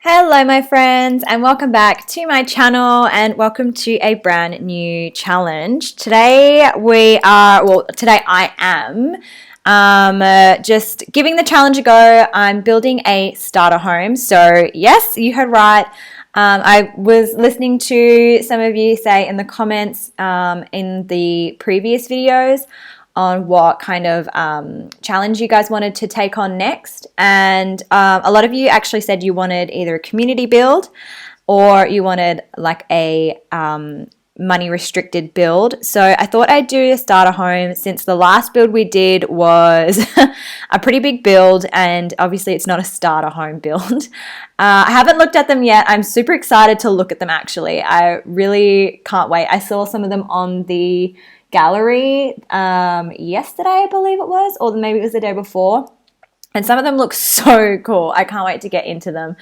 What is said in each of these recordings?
Hello my friends and welcome back to my channel and welcome to a brand new challenge. Today I am just giving the challenge a go. I'm building a starter home. So yes, you heard right. I was listening to some of you say in the comments in the previous videos on what kind of challenge you guys wanted to take on next. And a lot of you actually said you wanted either a community build or you wanted like a money restricted build. So I thought I'd do a starter home since the last build we did was a pretty big build, and obviously it's not a starter home build. I haven't looked at them yet. I'm super excited to look at them actually. I really can't wait. I saw some of them on the gallery yesterday, I believe it was, or maybe it was the day before. And some of them look so cool. I can't wait to get into them.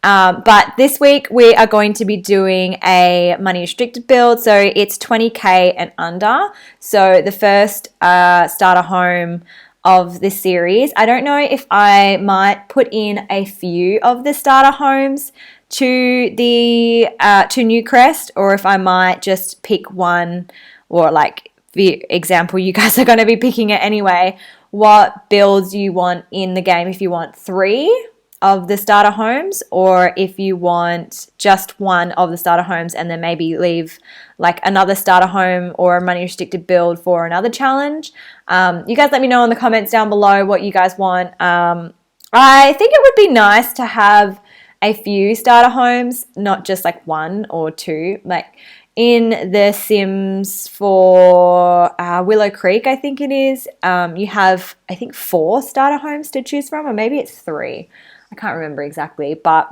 But this week we are going to be doing a money restricted build. So it's 20K and under. So the first starter home of this series. I don't know if I might put in a few of the starter homes to the to Newcrest, or if I might just pick one, or like the example, you guys are going to be picking it anyway, what builds you want in the game, if you want 3 of the starter homes or if you want just one of the starter homes and then maybe leave like another starter home or a money restricted build for another challenge. You guys let me know in the comments down below what you guys want. I think it would be nice to have a few starter homes, not just like 1 or 2. Like in the Sims for Willow Creek, I think it is, you have, I think, 4 starter homes to choose from, or maybe it's 3. I can't remember exactly, but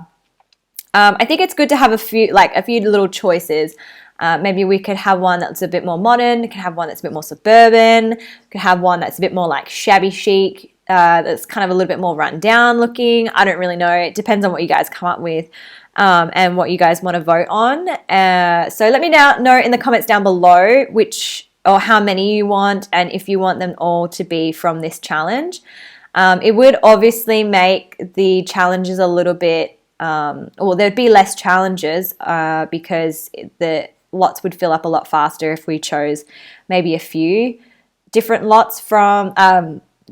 I think it's good to have a few little choices. Maybe we could have one that's a bit more modern, could have one that's a bit more suburban, could have one that's a bit more like shabby chic, that's kind of a little bit more run down looking. I don't really know. It depends on what you guys come up with. And what you guys want to vote on. So let me now know in the comments down below which or how many you want, and if you want them all to be from this challenge. It would obviously make the challenges a little bit, or there'd be less challenges because the lots would fill up a lot faster if we chose maybe a few different lots from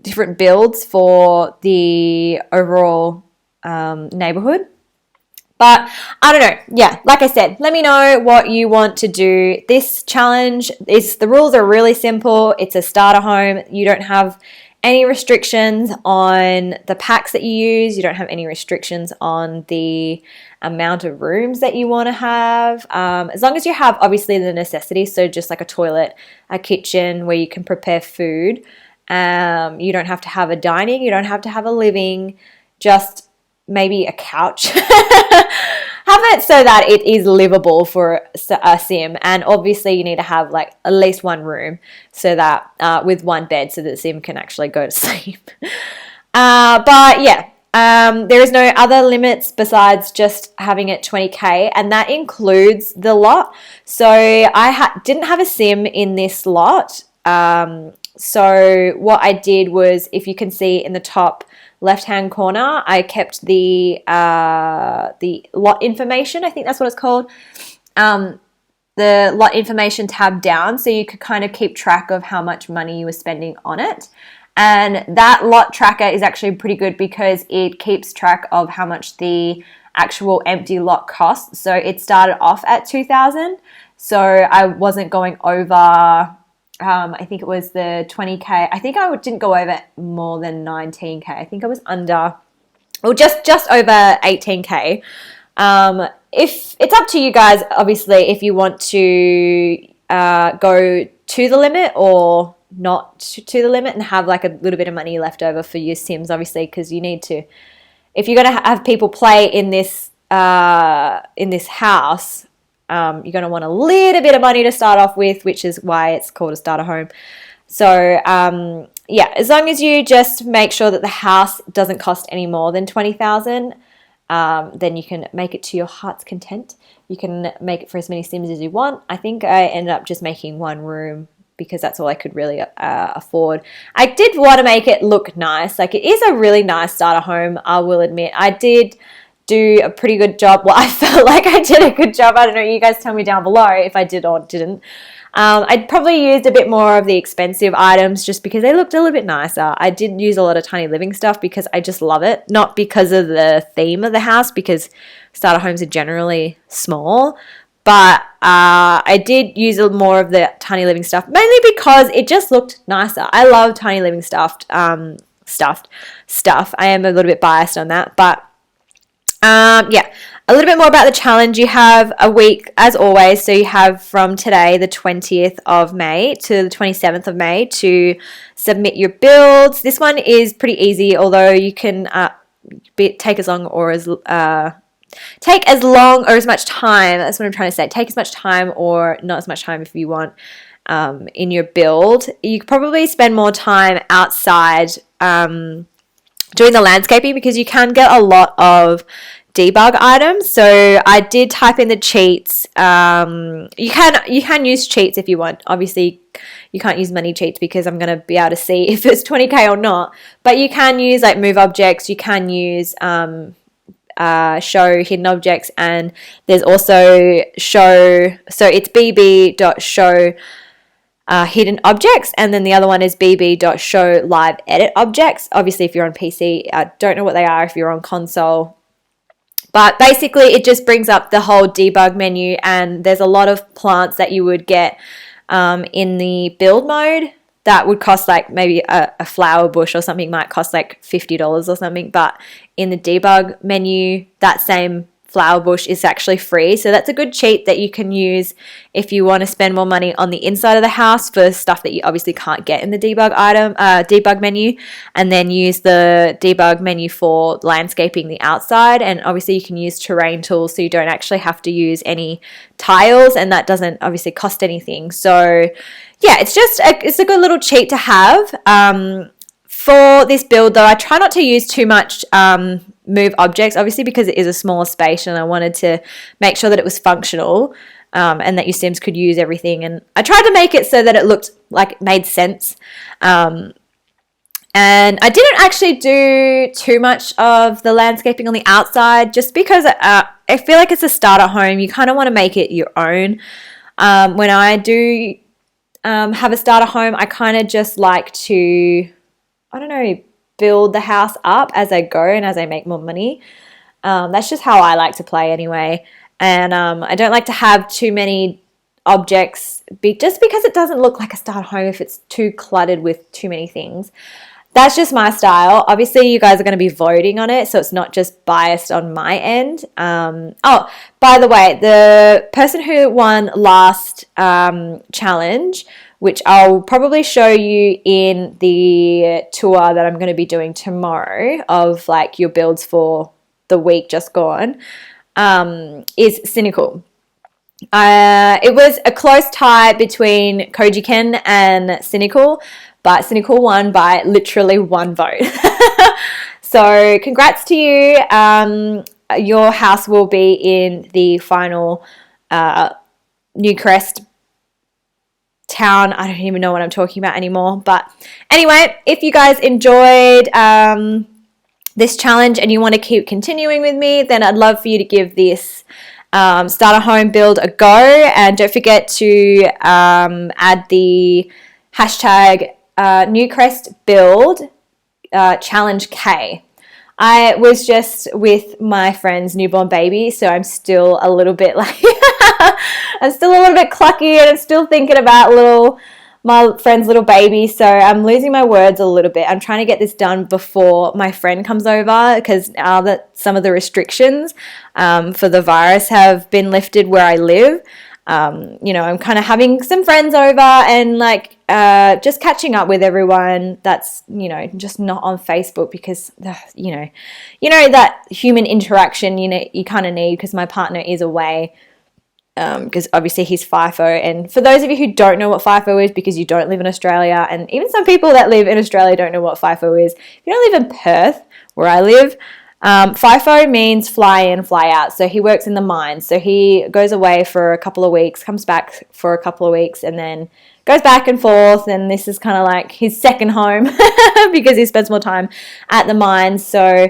different builds for the overall neighborhood. But I don't know. Yeah, like I said, let me know what you want to do. This challenge the rules are really simple. It's a starter home. You don't have any restrictions on the packs that you use. You don't have any restrictions on the amount of rooms that you want to have. As long as you have obviously the necessities, so just like a toilet, a kitchen where you can prepare food. You don't have to have a dining. You don't have to have a living. Just maybe a couch. Have it so that it is livable for a sim, and obviously you need to have like at least 1 room so that with 1 bed so that the sim can actually go to sleep. But yeah, there is no other limits besides just having it 20K, and that includes the lot. So I didn't have a sim in this lot. So what I did was, if you can see in the top left-hand corner, I kept the lot information. I think that's what it's called. The lot information tab down, so you could kind of keep track of how much money you were spending on it. And that lot tracker is actually pretty good because it keeps track of how much the actual empty lot costs. So it started off at 2,000. So I wasn't going over. I think it was the 20K. I think I didn't go over more than 19K. I think I was under, or just over 18K. If it's up to you guys, obviously, if you want to go to the limit or not to the limit and have like a little bit of money left over for your Sims, obviously, because you need to, if you're going to have people play in this house, you're going to want a little bit of money to start off with, which is why it's called a starter home. So yeah, as long as you just make sure that the house doesn't cost any more than 20,000, then you can make it to your heart's content. You can make it for as many Sims as you want. I think I ended up just making 1 room because that's all I could really afford. I did want to make it look nice. Like, it is a really nice starter home, I will admit. I did do a pretty good job. Well, I felt like I did a good job. I don't know. You guys tell me down below if I did or didn't. I'd probably used a bit more of the expensive items just because they looked a little bit nicer. I did use a lot of Tiny Living stuff because I just love it. Not because of the theme of the house, because starter homes are generally small. But I did use more of the Tiny Living stuff, mainly because it just looked nicer. I love Tiny Living stuff. I am a little bit biased on that, but yeah, a little bit more about the challenge. You have a week, as always, so you have from today, the 20th of May to the 27th of May to submit your builds. This one is pretty easy, although you can take as long or as much time. That's what I'm trying to say. Take as much time or not as much time if you want in your build. You could probably spend more time outside doing the landscaping because you can get a lot of debug items. So I did type in the cheats. You can use cheats if you want. Obviously, you can't use money cheats because I'm going to be able to see if it's 20k or not. But you can use like move objects. You can use show hidden objects, and there's also show. So it's bb.show hidden objects, and then the other one is bb.show live edit objects. Obviously, if you're on PC, I don't know what they are if you're on console. But basically, it just brings up the whole debug menu, and there's a lot of plants that you would get in the build mode that would cost like maybe a flower bush or something might cost like $50 or something. But in the debug menu, that same flower bush is actually free. So that's a good cheat that you can use if you want to spend more money on the inside of the house for stuff that you obviously can't get in the debug menu, and then use the debug menu for landscaping the outside. And obviously you can use terrain tools so you don't actually have to use any tiles, and that doesn't obviously cost anything. So yeah, it's a good little cheat to have. For this build though, I try not to use too much move objects, obviously because it is a smaller space, and I wanted to make sure that it was functional and that your Sims could use everything. And I tried to make it so that it looked like it made sense. And I didn't actually do too much of the landscaping on the outside just because I feel like it's a starter home. You kind of want to make it your own. When I do have a starter home, I kind of just like to, I don't know, build the house up as I go and as I make more money. That's just how I like to play anyway. And I don't like to have too many objects just because it doesn't look like a starter home if it's too cluttered with too many things. That's just my style. Obviously, you guys are going to be voting on it, so it's not just biased on my end. Oh, by the way, the person who won last challenge, which I'll probably show you in the tour that I'm going to be doing tomorrow of like your builds for the week just gone, is Cynical. It was a close tie between Koji Ken and Cynical, but Cynical won by literally one vote. So congrats to you. Your house will be in the final Newcrest town. I don't even know what I'm talking about anymore. But anyway, if you guys enjoyed this challenge and you want to keep continuing with me, then I'd love for you to give this starter home build a go. And don't forget to add the hashtag Newcrest build challenge K. I was just with my friend's newborn baby, so I'm still a little bit like I'm still a little bit clucky, and I'm still thinking about my friend's little baby, so I'm losing my words a little bit. I'm trying to get this done before my friend comes over, because now that some of the restrictions for the virus have been lifted where I live, I'm kind of having some friends over and like just catching up with everyone that's, just not on Facebook, because, that human interaction, you kind of need, because my partner is away, because obviously he's FIFO. And for those of you who don't know what FIFO is, because you don't live in Australia, and even some people that live in Australia don't know what FIFO is, if you don't live in Perth, where I live, FIFO means fly in, fly out. So he works in the mines. So he goes away for a couple of weeks, comes back for a couple of weeks, and then goes back and forth. And this is kind of like his second home because he spends more time at the mines. So,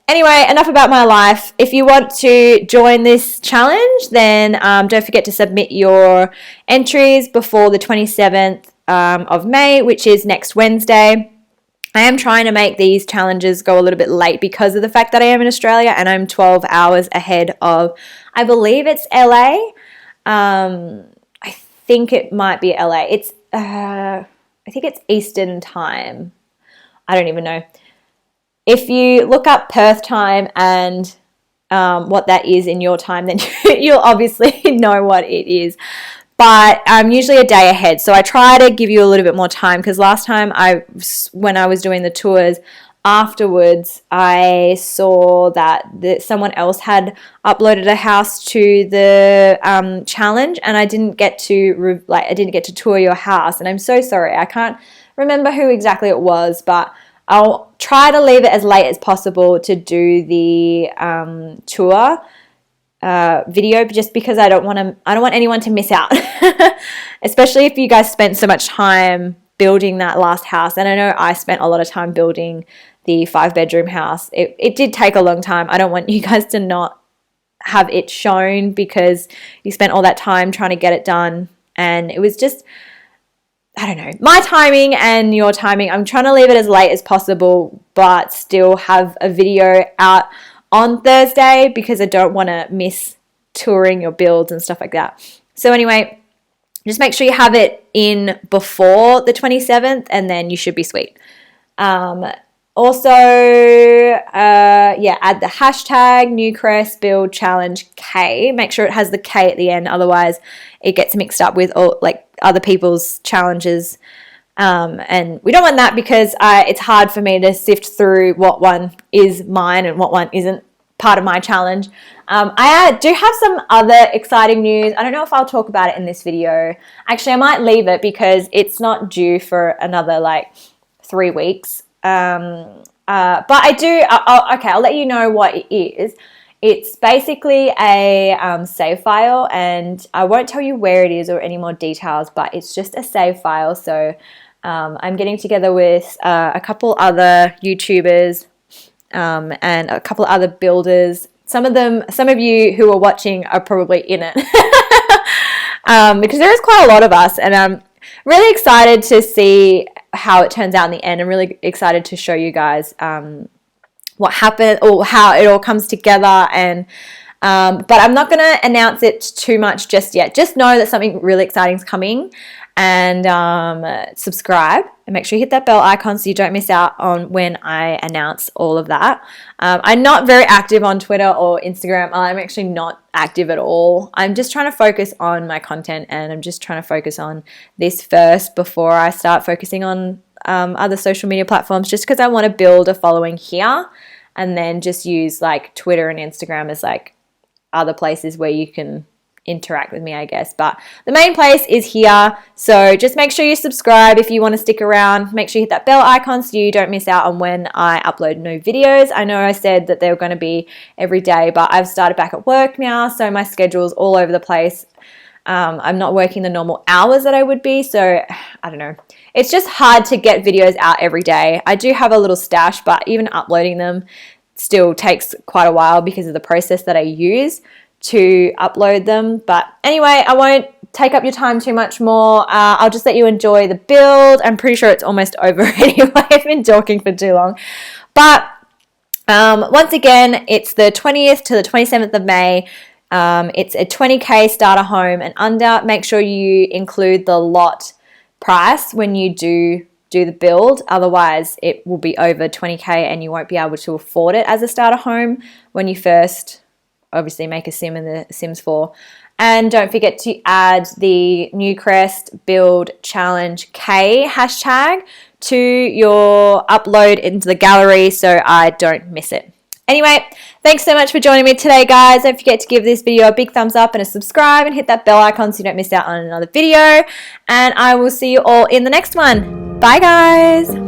Anyway, enough about my life. If you want to join this challenge, then don't forget to submit your entries before the 27th of May, which is next Wednesday. I am trying to make these challenges go a little bit late because of the fact that I am in Australia and I'm 12 hours ahead of, I believe it's LA. I think it might be LA. I think it's Eastern time. I don't even know. If you look up Perth time and what that is in your time, then you'll obviously know what it is. But I'm usually a day ahead, so I try to give you a little bit more time because last time when I was doing the tours, afterwards I saw that someone else had uploaded a house to the challenge, and I didn't get to tour your house, and I'm so sorry. I can't remember who exactly it was, but I'll try to leave it as late as possible to do the tour video, just because I don't want anyone to miss out, especially if you guys spent so much time building that last house. And I know I spent a lot of time building the 5-bedroom house. It did take a long time. I don't want you guys to not have it shown because you spent all that time trying to get it done, and it was just, I don't know, my timing and your timing. I'm trying to leave it as late as possible, but still have a video out on Thursday because I don't want to miss touring your builds and stuff like that. So anyway, just make sure you have it in before the 27th and then you should be sweet. Also, add the hashtag Newcrest Build Challenge K. Make sure it has the K at the end, otherwise it gets mixed up with all other people's challenges. And we don't want that because it's hard for me to sift through what one is mine and what one isn't part of my challenge. I do have some other exciting news. I don't know if I'll talk about it in this video. Actually, I might leave it because it's not due for another 3 weeks. But I do, I'll let you know what it is. It's basically a save file, and I won't tell you where it is or any more details, but it's just a save file. So I'm getting together with a couple other YouTubers and a couple other builders. Some of you who are watching are probably in it because there is quite a lot of us, and I'm really excited to see how it turns out in the end. I'm really excited to show you guys what happened or how it all comes together. And but I'm not going to announce it too much just yet. Just know that something really exciting is coming, and subscribe and make sure you hit that bell icon so you don't miss out on when I announce all of that. I'm not very active on Twitter or Instagram. I'm actually not active at all. I'm just trying to focus on my content, and I'm just trying to focus on this first before I start focusing on other social media platforms, just because I want to build a following here and then just use Twitter and Instagram as other places where you can interact with me, I guess. But the main place is here. So just make sure you subscribe if you want to stick around. Make sure you hit that bell icon so you don't miss out on when I upload new videos. I know I said that they were going to be every day, but I've started back at work now, so my schedule's all over the place. I'm not working the normal hours that I would be, so I don't know. It's just hard to get videos out every day. I do have a little stash, but even uploading them still takes quite a while because of the process that I use to upload them. But anyway, I won't take up your time too much more. I'll just let you enjoy the build. I'm pretty sure it's almost over anyway. I've been talking for too long. But once again, it's the 20th to the 27th of May. It's a 20K starter home and under. Make sure you include the lot price when you do the build. Otherwise, it will be over 20K and you won't be able to afford it as a starter home when you first obviously make a sim in the Sims 4. And don't forget to add the Newcrest Build Challenge K hashtag to your upload into the gallery so I don't miss it. Anyway, thanks so much for joining me today, guys. Don't forget to give this video a big thumbs up and a subscribe and hit that bell icon so you don't miss out on another video. And I will see you all in the next one. Bye, guys.